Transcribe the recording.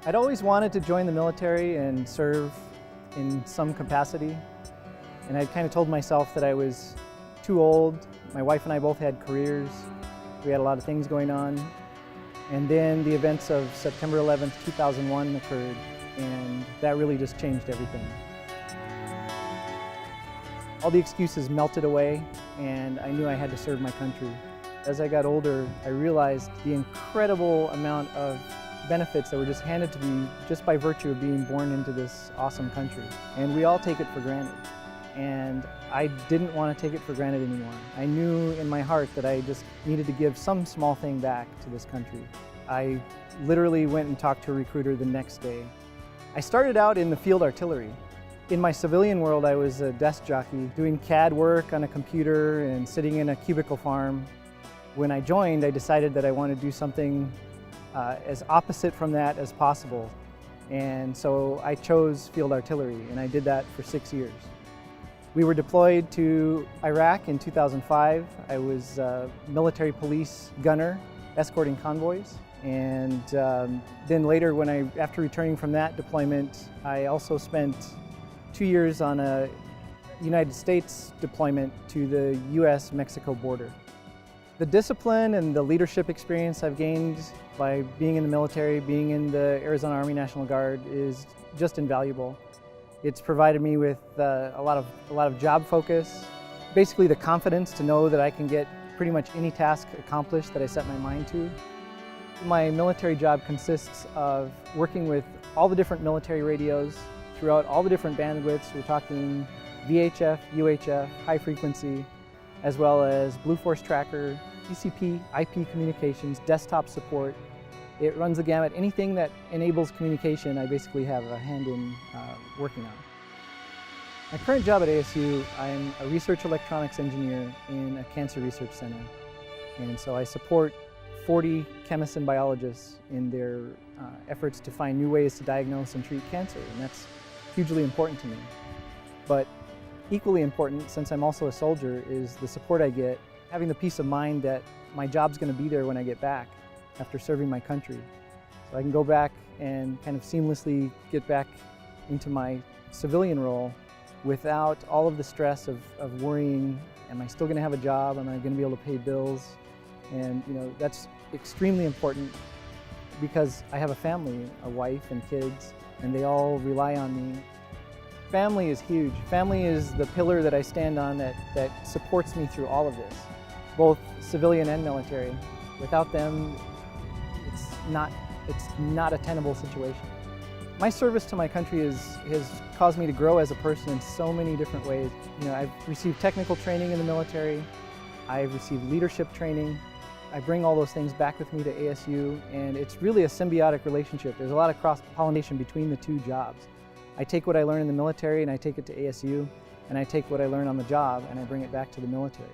I'd always wanted to join the military and serve in some capacity. And I kind of told myself that I was too old. My wife and I both had careers. We had a lot of things going on. And then the events of September 11th, 2001 occurred, and that really just changed everything. All the excuses melted away, and I knew I had to serve my country. As I got older, I realized the incredible amount of benefits that were just handed to me just by virtue of being born into this awesome country. And we all take it for granted. And I didn't want to take it for granted anymore. I knew in my heart that I just needed to give some small thing back to this country. I literally went and talked to a recruiter the next day. I started out in the field artillery. In my civilian world, I was a desk jockey, doing CAD work on a computer and sitting in a cubicle farm. When I joined, I decided that I wanted to do something as opposite from that as possible. And so I chose field artillery, and I did that for 6 years. We were deployed to Iraq in 2005. I was a military police gunner escorting convoys. And then later, after returning from that deployment, I also spent 2 years on a United States deployment to the US-Mexico border. The discipline and the leadership experience I've gained by being in the military, being in the Arizona Army National Guard is just invaluable. It's provided me with a lot of job focus, basically the confidence to know that I can get pretty much any task accomplished that I set my mind to. My military job consists of working with all the different military radios throughout all the different bandwidths. We're talking VHF, UHF, high frequency, as well as Blue Force Tracker, TCP, IP communications, desktop support. It runs the gamut. Anything that enables communication, I basically have a hand in working on. My current job at ASU, I'm a research electronics engineer in a cancer research center. And so I support 40 chemists and biologists in their efforts to find new ways to diagnose and treat cancer, and that's hugely important to me. But equally important, since I'm also a soldier, is the support I get, having the peace of mind that my job's going to be there when I get back after serving my country. So I can go back and kind of seamlessly get back into my civilian role without all of the stress of worrying, am I still going to have a job? Am I going to be able to pay bills? And that's extremely important because I have a family, a wife and kids, and they all rely on me. Family is huge. Family is the pillar that I stand on that supports me through all of this, both civilian and military. Without them, it's not a tenable situation. My service to my country has caused me to grow as a person in so many different ways. I've received technical training in the military. I've received leadership training. I bring all those things back with me to ASU, and it's really a symbiotic relationship. There's a lot of cross-pollination between the two jobs. I take what I learn in the military and I take it to ASU, and I take what I learn on the job and I bring it back to the military.